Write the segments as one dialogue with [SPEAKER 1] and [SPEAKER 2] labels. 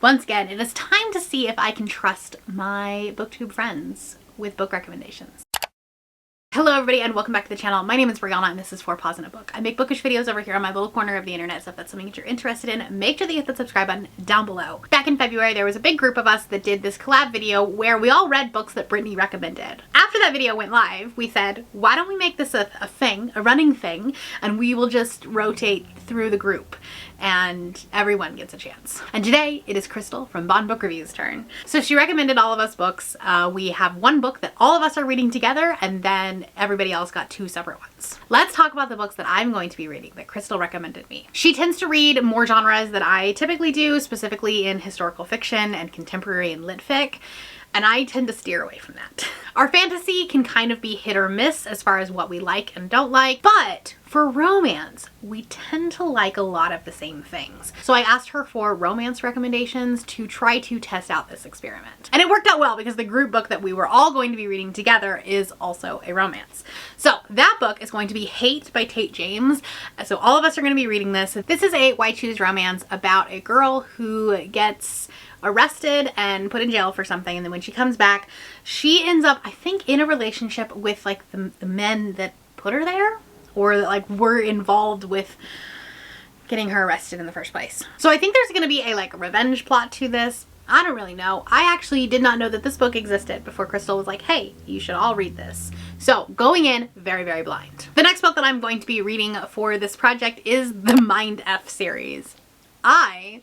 [SPEAKER 1] Once again, it is time to see if I can trust my booktube friends with book recommendations. Hello everybody and welcome back to the channel. My name is Brianna and this is 4 Paws in a Book. I make bookish videos over here on my little corner of the internet, so if that's something that you're interested in, make sure that you hit the subscribe button down below. Back in February, there was a big group of us that did this collab video where we all read books that Brittany recommended. After that video went live, we said, why don't we make this a thing, a running thing, and we will just rotate through the group and everyone gets a chance. And today it is Krystal from Bond Book Review's turn. So she recommended all of us books. We have one book that all of us are reading together, and then everybody else got 2 separate ones. Let's talk about the books that I'm going to be reading that Krystal recommended me. She tends to read more genres that I typically do, specifically in historical fiction and contemporary and lit fic, and I tend to steer away from that. Our fantasy can kind of be hit or miss as far as what we like and don't like, but for romance, we tend to like a lot of the same things. So I asked her for romance recommendations to try to test out this experiment. And it worked out well because the group book that we were all going to be reading together is also a romance. So that book is going to be Hate by Tate James. So all of us are going to be reading this. This is a Why Choose romance about a girl who gets arrested and put in jail for something, and then when she comes back, she ends up, I think, in a relationship with like the men that put her there, or that like were involved with getting her arrested in the first place. So I think there's gonna be a like revenge plot to this. I don't really know. I actually did not know that this book existed before Krystal was like, hey, you should all read this. So going in very, very blind. The next book that I'm going to be reading for this project is the Mind F series. I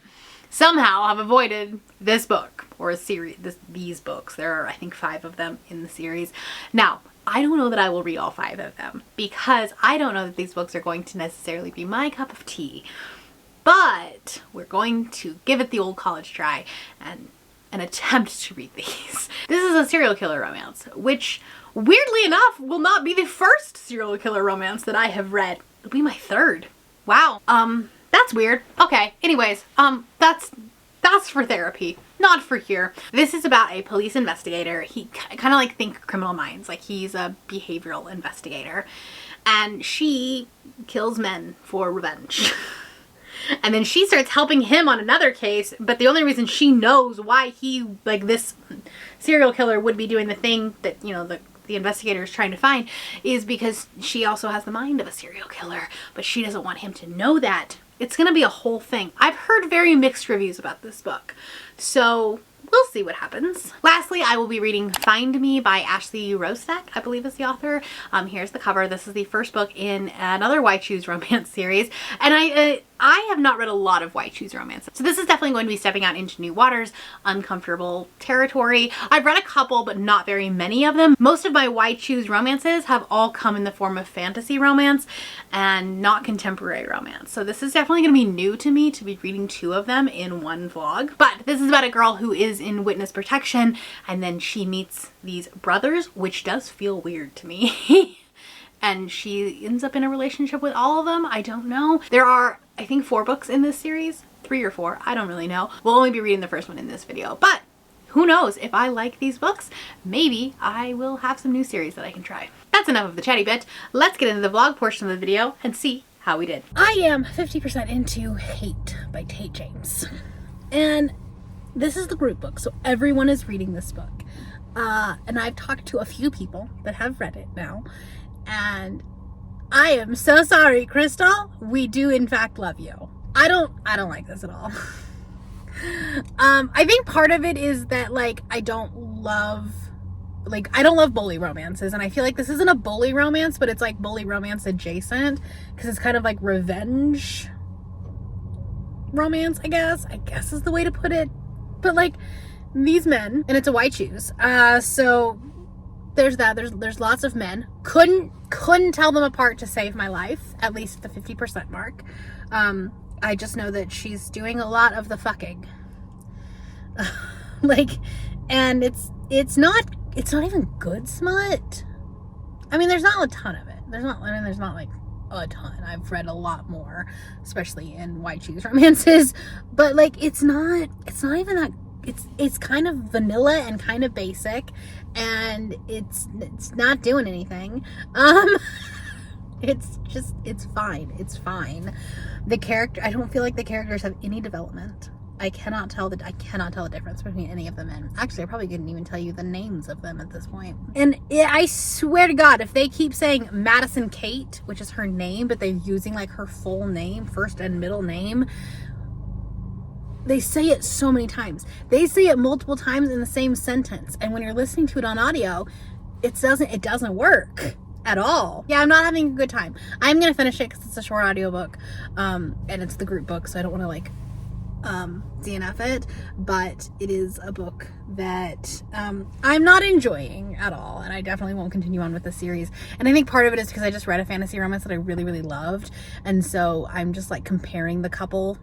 [SPEAKER 1] somehow have avoided this book, or a series, these books. There are, I think, 5 of them in the series. Now, I don't know that I will read all 5 of them because I don't know that these books are going to necessarily be my cup of tea. But we're going to give it the old college try and an attempt to read these. This is a serial killer romance, which weirdly enough will not be the first serial killer romance that I have read. It'll be my 3rd. Wow. That's weird. Okay, anyways, that's for therapy, not for here. This is about a police investigator. He kind of like think Criminal Minds, like he's a behavioral investigator, and she kills men for revenge. And then she starts helping him on another case, but the only reason she knows why he, like this serial killer would be doing the thing that, you know, the investigator is trying to find is because she also has the mind of a serial killer, but she doesn't want him to know that. It's gonna be a whole thing. I've heard very mixed reviews about this book, so we'll see what happens. Lastly, I will be reading Find Me by Ashley Rostek, I believe is the author. Here's the cover. This is the first book in another Why Choose romance series, and I have not read a lot of Why Choose romance, so this is definitely going to be stepping out into new waters, uncomfortable territory. I've read a couple, but not very many of them. Most of my Why Choose romances have all come in the form of fantasy romance and not contemporary romance. So this is definitely going to be new to me to be reading 2 of them in one vlog. But this is about a girl who is in witness protection, and then she meets these brothers, which does feel weird to me. And she ends up in a relationship with all of them. I don't know. There are, I think, 4 books in this series. 3 or 4. I don't really know. We'll only be reading the first one in this video. But who knows? If I like these books, maybe I will have some new series that I can try. That's enough of the chatty bit. Let's get into the vlog portion of the video and see how we did. I am 50% into Hate by Tate James. And this is the group book, so everyone is reading this book. And I've talked to a few people that have read it now. And I am so sorry, Krystal. We do in fact love you. I don't like this at all. I think part of it is that like I don't love bully romances, and I feel like this isn't a bully romance, but it's like bully romance adjacent because it's kind of like revenge romance, I guess is the way to put it. But like these men, and it's a Why Choose. So there's that. There's lots of men. Couldn't tell them apart to save my life, at least the 50% mark. I just know that she's doing a lot of the fucking. And it's not even good smut. I mean, there's not a ton of it. There's not like a ton. I've read a lot more, especially in Why Choose romances, but like it's not even that. It's kind of vanilla and kind of basic, and it's not doing anything. It's fine. The character, I don't feel like the characters have any development. I cannot tell the difference between any of the men. Actually, I probably couldn't even tell you the names of them at this point. And I swear to God, if they keep saying Madison Kate, which is her name, but they're using like her full name, first and middle name, they say it so many times. They say it multiple times in the same sentence. And when you're listening to it on audio, it doesn't work at all. Yeah, I'm not having a good time. I'm going to finish it because it's a short audiobook. And it's the group book, so I don't want to like DNF it, but it is a book that I'm not enjoying at all, and I definitely won't continue on with the series. And I think part of it is because I just read a fantasy romance that I really, really loved, and so I'm just like comparing the couple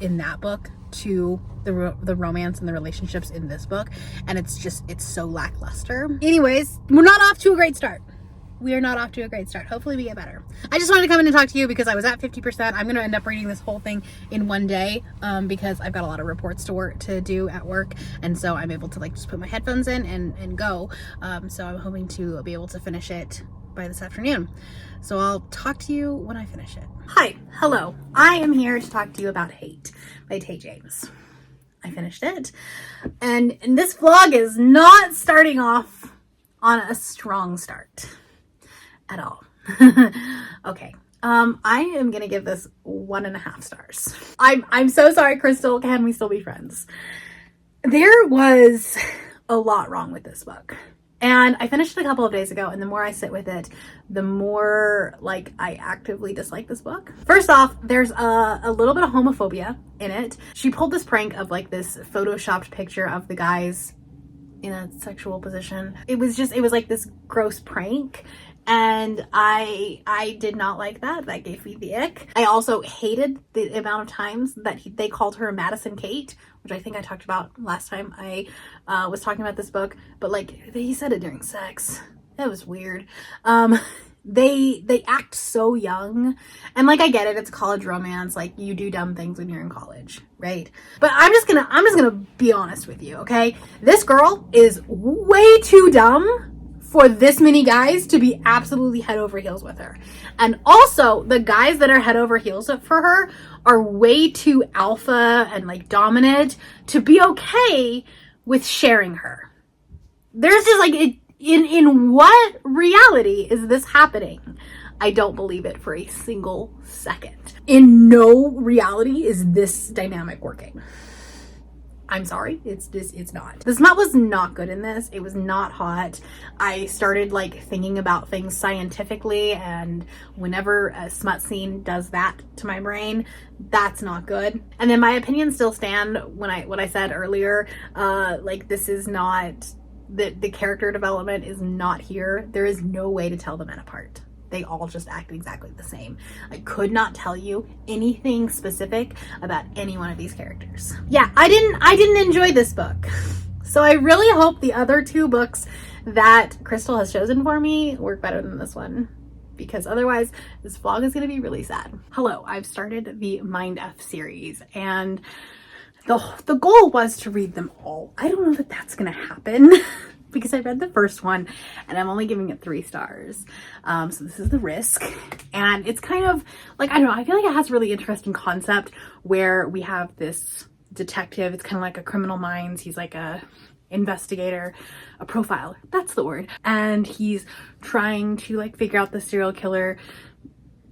[SPEAKER 1] in that book to the romance and the relationships in this book, and it's so lackluster. Anyways, we're not off to a great start. We are not off to a great start. Hopefully we get better. I just wanted to come in and talk to you because I was at 50%. I'm going to end up reading this whole thing in one day because I've got a lot of reports to do at work. And so I'm able to like just put my headphones in and go. So I'm hoping to be able to finish it by this afternoon. So I'll talk to you when I finish it. Hi. Hello. I am here to talk to you about Hate by Tay James. I finished it. And this vlog is not starting off on a strong start at all. Okay. I am gonna give this 1.5 stars. I'm so sorry, Krystal. Can we still be friends? There was a lot wrong with this book. And I finished it a couple of days ago, and the more I sit with it, the more like I actively dislike this book. First off, there's a little bit of homophobia in it. She pulled this prank of like this photoshopped picture of the guys in a sexual position. It was like this gross prank. And I did not like that. That gave me the ick. I also hated the amount of times that they called her Madison Kate, which I think I talked about last time I was talking about this book. But like, he said it during sex. That was weird. They act so young. And like, I get it. It's college romance. Like, you do dumb things when you're in college, right? But I'm just gonna be honest with you, okay? This girl is way too dumb for this many guys to be absolutely head over heels with her. And also, the guys that are head over heels for her are way too alpha and like dominant to be okay with sharing her. There's just like, in what reality is this happening? I don't believe it for a single second. In no reality is this dynamic working. I'm sorry, it's not. The smut was not good in this. It was not hot. I started like thinking about things scientifically, and whenever a smut scene does that to my brain, that's not good. And then my opinions still stand when what I said earlier, like this is not, the character development is not here. There is no way to tell the men apart. They all just act exactly the same. I could not tell you anything specific about any one of these characters. Yeah, I didn't enjoy this book. So I really hope the other 2 books that Krystal has chosen for me work better than this one, because otherwise this vlog is going to be really sad. Hello, I've started the Mind F series, and the goal was to read them all. I don't know that that's going to happen. Because I read the first one and I'm only giving it 3 stars. So this is the risk. And it's kind of like, I don't know, I feel like it has a really interesting concept where we have this detective. It's kind of like a Criminal Minds. He's like a investigator, a profiler. That's the word. And he's trying to like figure out the serial killer,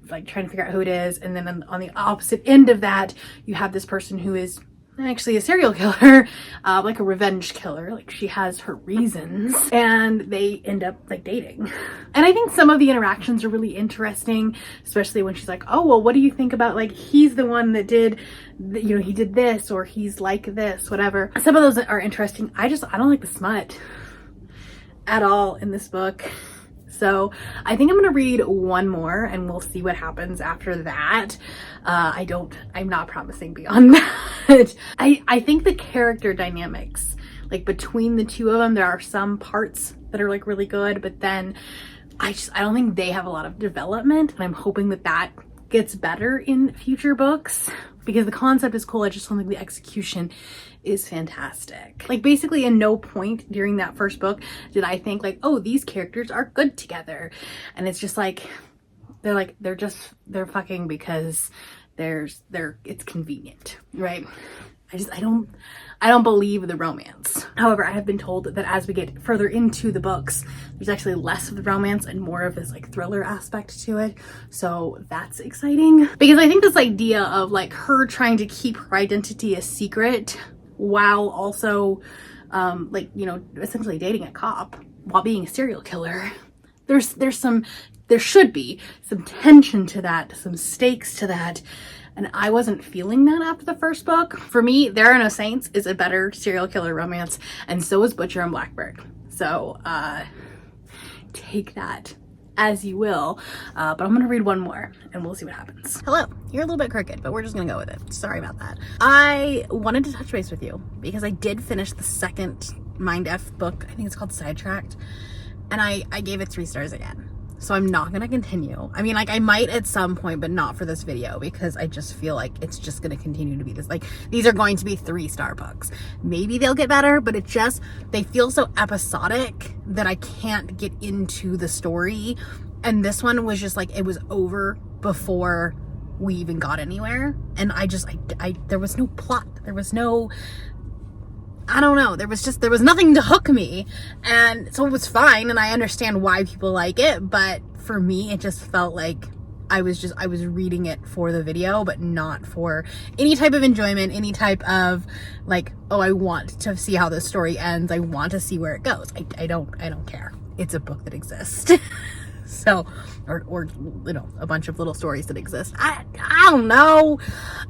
[SPEAKER 1] like trying to figure out who it is. And then on the opposite end of that, you have this person who is actually a serial killer, like a revenge killer. Like, she has her reasons, and they end up like dating. And I think some of the interactions are really interesting, especially when she's like, oh, well, what do you think about like, he's the one that did, you know, he did this, or he's like this, whatever. Some of those are interesting. I don't like the smut at all in this book. So I think I'm going to read one more and we'll see what happens after that. I'm not promising beyond that. I think the character dynamics, like between the 2 of them, there are some parts that are like really good, but then I don't think they have a lot of development, and I'm hoping that gets better in future books, because the concept is cool. I just don't think the execution is fantastic. Like, basically in no point during that first book did I think like, oh, these characters are good together. And it's just like, they're fucking because it's convenient, right? I don't believe the romance. However, I have been told that as we get further into the books, there's actually less of the romance and more of this like thriller aspect to it. So that's exciting, because I think this idea of like her trying to keep her identity a secret while also like, you know, essentially dating a cop while being a serial killer. There should be some tension to that, some stakes to that. And I wasn't feeling that after the first book. For me, There Are No Saints is a better serial killer romance, and so is Butcher and Blackbird. So take that as you will. But I'm gonna read one more and we'll see what happens. Hello, you're a little bit crooked, but we're just gonna go with it. Sorry about that. I wanted to touch base with you because I did finish the second Mind F book. I think it's called Sidetracked. And I gave it 3 stars again. So I'm not gonna continue. I mean, like, I might at some point, but not for this video, because I just feel like it's just gonna continue to be this. Like, these are going to be 3-star books. Maybe they'll get better, but it just, they feel so episodic that I can't get into the story. And this one was just like, it was over before we even got anywhere. And I there was no plot. There was no, I don't know. There was nothing to hook me. And so it was fine. And I understand why people like it. But for me, it just felt like I was reading it for the video, but not for any type of enjoyment, any type of like, oh, I want to see how this story ends. I want to see where it goes. I don't care. It's a book that exists. So, or, you know, a bunch of little stories that exist. I don't know.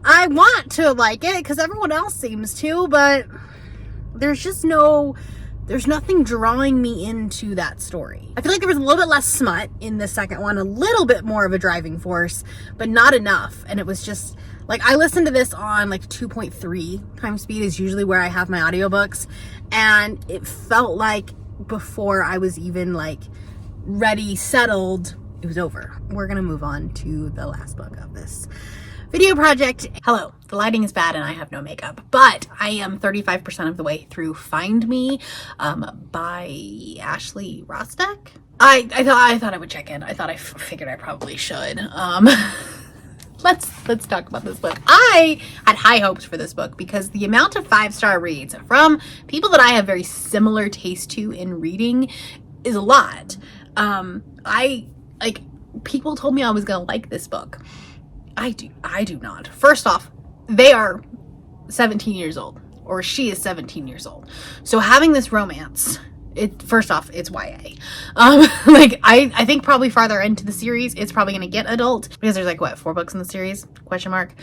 [SPEAKER 1] I want to like it because everyone else seems to, but there's nothing drawing me into that story. I feel like there was a little bit less smut in the second one, a little bit more of a driving force, but not enough. And it was just like, I listened to this on like 2.3 times speed is usually where I have my audiobooks. And it felt like before I was even like ready, settled, it was over. We're gonna move on to the last book of this video project. Hello, the lighting is bad and I have no makeup, but I am 35% of the way through Find Me by Ashley Rostek. I thought I would check in. I figured I probably should. Let's talk about this book. I had high hopes for this book because the amount of 5-star reads from people that I have very similar taste to in reading is a lot. People told me I was gonna like this book. I do not. First off, they are 17 years old, or she is 17 years old. So having this romance, first off, it's YA. Like, I think probably farther into the series, it's probably going to get adult, because there's like, what, 4 books in the series? Question mark.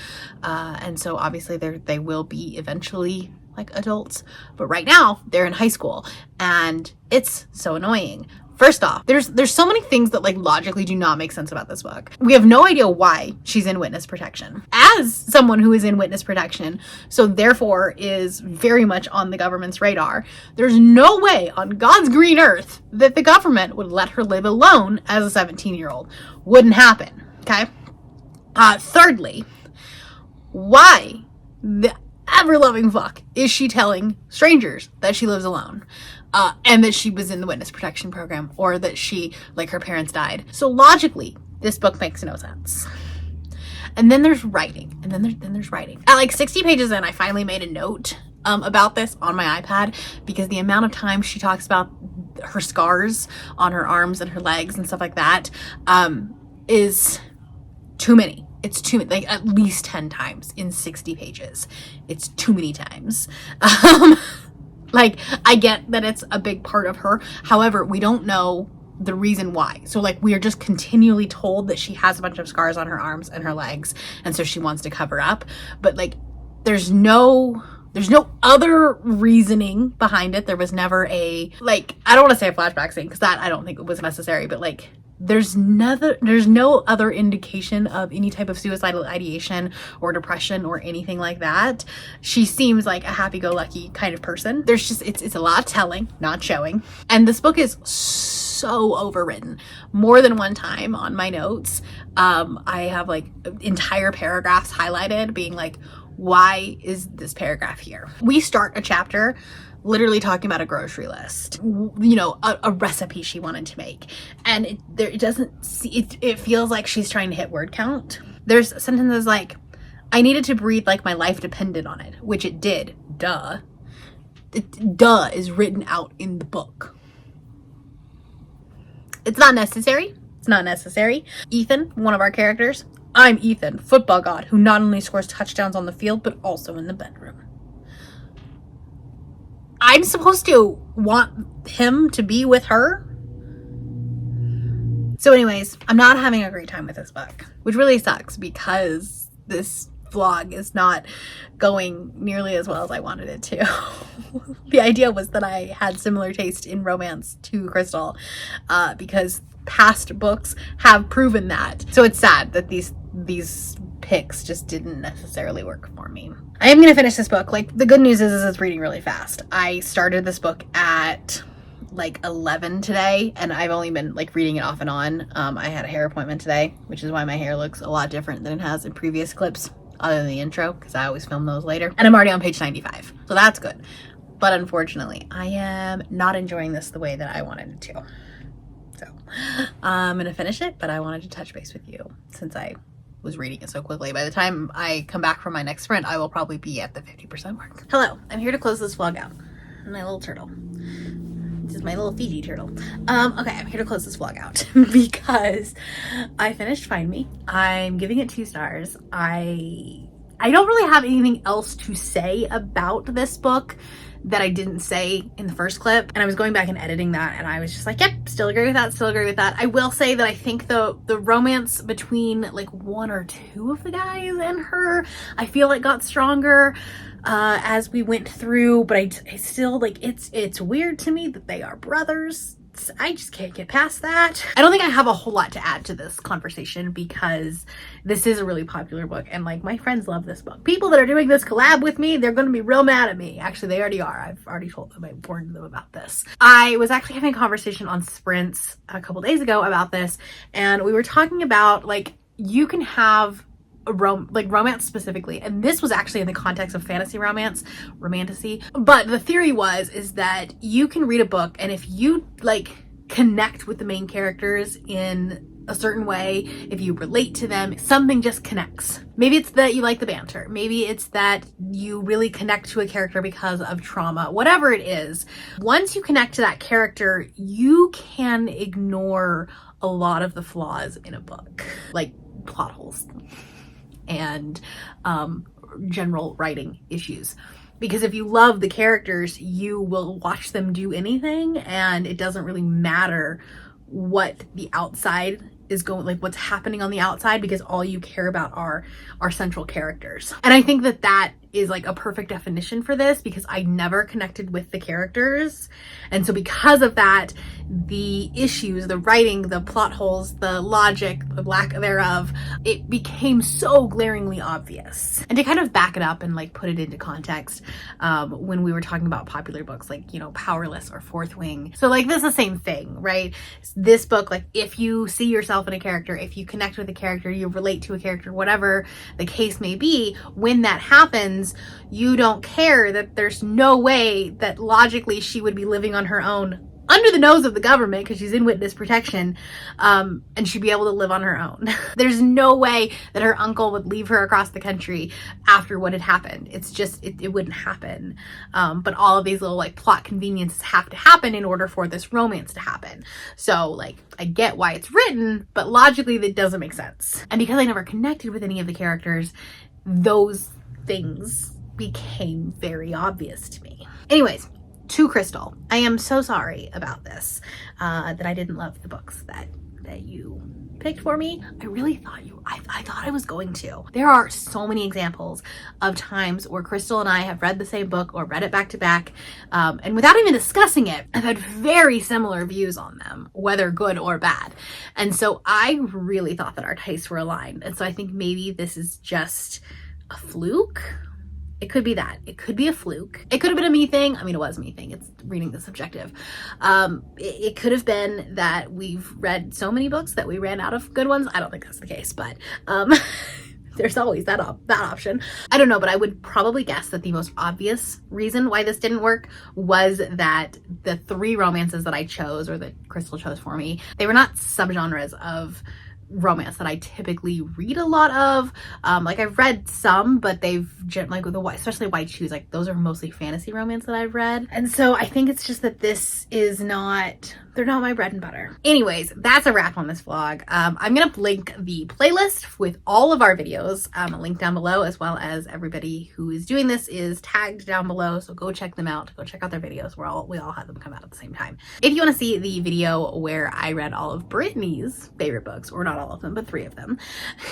[SPEAKER 1] And so obviously they will be eventually like adults, but right now they're in high school, and it's so annoying. First off, there's so many things that like logically do not make sense about this book. We have no idea why she's in witness protection. As someone who is in witness protection, so therefore is very much on the government's radar, there's no way on God's green earth that the government would let her live alone as a 17-year-old. Wouldn't happen, okay? Thirdly, why the ever-loving fuck is she telling strangers that she lives alone? And that she was in the witness protection program, or that she, like, her parents died. So logically, this book makes no sense. And then there's writing, and then there's writing. At like 60 pages in, I finally made a note about this on my iPad, because the amount of time she talks about her scars on her arms and her legs and stuff like that is too many. It's too many, like at least 10 times in 60 pages. It's too many times. Like, I get that it's a big part of her. However, we don't know the reason why. So like, we are just continually told that she has a bunch of scars on her arms and her legs, and so she wants to cover up. But like, there's no other reasoning behind it. There was never a, like, I don't want to say a flashback scene, because that I don't think it was necessary, but like, there's no other indication of any type of suicidal ideation or depression or anything like that. She seems like a happy-go-lucky kind of person. There's just, it's a lot of telling, not showing. And this book is so overwritten. More than one time on my notes, I have like entire paragraphs highlighted being like, why is this paragraph here? We start a chapter literally talking about a grocery list, you know, a recipe she wanted to make. And it feels like she's trying to hit word count. There's sentences like, I needed to breathe like my life depended on it, which it did. Duh. Duh is written out in the book. It's not necessary. It's not necessary. Ethan, one of our characters. I'm Ethan, football god, who not only scores touchdowns on the field, but also in the bedroom. I'm supposed to want him to be with her? So anyways, I'm not having a great time with this book, which really sucks because this vlog is not going nearly as well as I wanted it to. The idea was that I had similar taste in romance to Krystal, because past books have proven that. So it's sad that these picks just didn't necessarily work for me. I am gonna finish this book. Like, the good news is it's reading really fast. I started this book at like 11 today, and I've only been like reading it off and on. I had a hair appointment today, which is why my hair looks a lot different than it has in previous clips, other than the intro, because I always film those later. And I'm already on page 95, so that's good. But unfortunately, I am not enjoying this the way that I wanted it to. So I'm gonna finish it, but I wanted to touch base with you since I was reading it so quickly. By the time I come back from my next sprint, I will probably be at the 50% mark. Hello, I'm here to close this vlog out. My little turtle. This is my little Fiji turtle. Okay, I'm here to close this vlog out because I finished Find Me. I'm giving it 2 stars. I don't really have anything else to say about this book that I didn't say in the first clip, and I was going back and editing that, and I was just like, yep, still agree with that, still agree with that. I will say that I think the romance between like 1 or 2 of the guys and her, I feel like got stronger as we went through, but I still, like, it's weird to me that they are brothers. I just can't get past that. I don't think I have a whole lot to add to this conversation because this is a really popular book, and like, my friends love this book. People that are doing this collab with me, they're going to be real mad at me. Actually, they already are. I've already told them, I warned them about this. I was actually having a conversation on Sprints a couple days ago about this, and we were talking about, like, you can have romance specifically, and this was actually in the context of fantasy romance, romantasy, but the theory is that you can read a book, and if you like connect with the main characters in a certain way, if you relate to them, something just connects. Maybe it's that you like the banter, maybe it's that you really connect to a character because of trauma, whatever it is. Once you connect to that character, you can ignore a lot of the flaws in a book, like plot holes and general writing issues. Because if you love the characters, you will watch them do anything, and it doesn't really matter what the outside is going, like what's happening on the outside, because all you care about are our central characters. And I think that is like a perfect definition for this, because I never connected with the characters, and so because of that, the issues, the writing, the plot holes, the logic, the lack thereof, it became so glaringly obvious. And to kind of back it up and like put it into context, when we were talking about popular books like, you know, Powerless or Fourth Wing, so like this is the same thing, right? This book, like, if you see yourself in a character, if you connect with a character, you relate to a character, whatever the case may be, when that happens, you don't care that there's no way that logically she would be living on her own under the nose of the government, because she's in witness protection, and she'd be able to live on her own. There's no way that her uncle would leave her across the country after what had happened. It's just, it wouldn't happen. But all of these little like plot conveniences have to happen in order for this romance to happen. So like, I get why it's written, but logically that doesn't make sense. And because I never connected with any of the characters, those things became very obvious to me. Anyways, to Krystal, I am so sorry about this, that I didn't love the books that you picked for me. I really thought I thought I was going to. There are so many examples of times where Krystal and I have read the same book or read it back to back, and without even discussing it, I've had very similar views on them, whether good or bad. And so I really thought that our tastes were aligned. And so I think maybe this is just a fluke. It could be that. It could be a fluke. It could have been a me thing. I mean, it was a me thing. It's reading the subjective. It could have been that we've read so many books that we ran out of good ones. I don't think that's the case, but there's always that option. I don't know, but I would probably guess that the most obvious reason why this didn't work was that the 3 romances that I chose, or that Krystal chose for me, they were not subgenres of romance that I typically read a lot of. Like I've read some, but they've like with the white, especially White Shoes, like those are mostly fantasy romance that I've read. And so I think it's just that this is not, they're not my bread and butter. Anyways, that's a wrap on this vlog. I'm gonna link the playlist with all of our videos, a link down below, as well as everybody who is doing this is tagged down below. So go check them out, go check out their videos. We all have them come out at the same time. If you want to see the video where I read all of Brittany's favorite books, or not all of them, but 3 of them,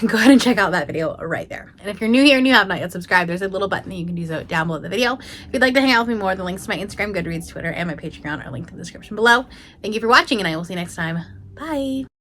[SPEAKER 1] go ahead and check out that video right there. And if you're new here and you have not yet subscribed, there's a little button that you can do so down below the video. If you'd like to hang out with me more, the links to my Instagram, Goodreads, Twitter, and my Patreon are linked in the description below. Thank you for watching, and I will see you next time. Bye.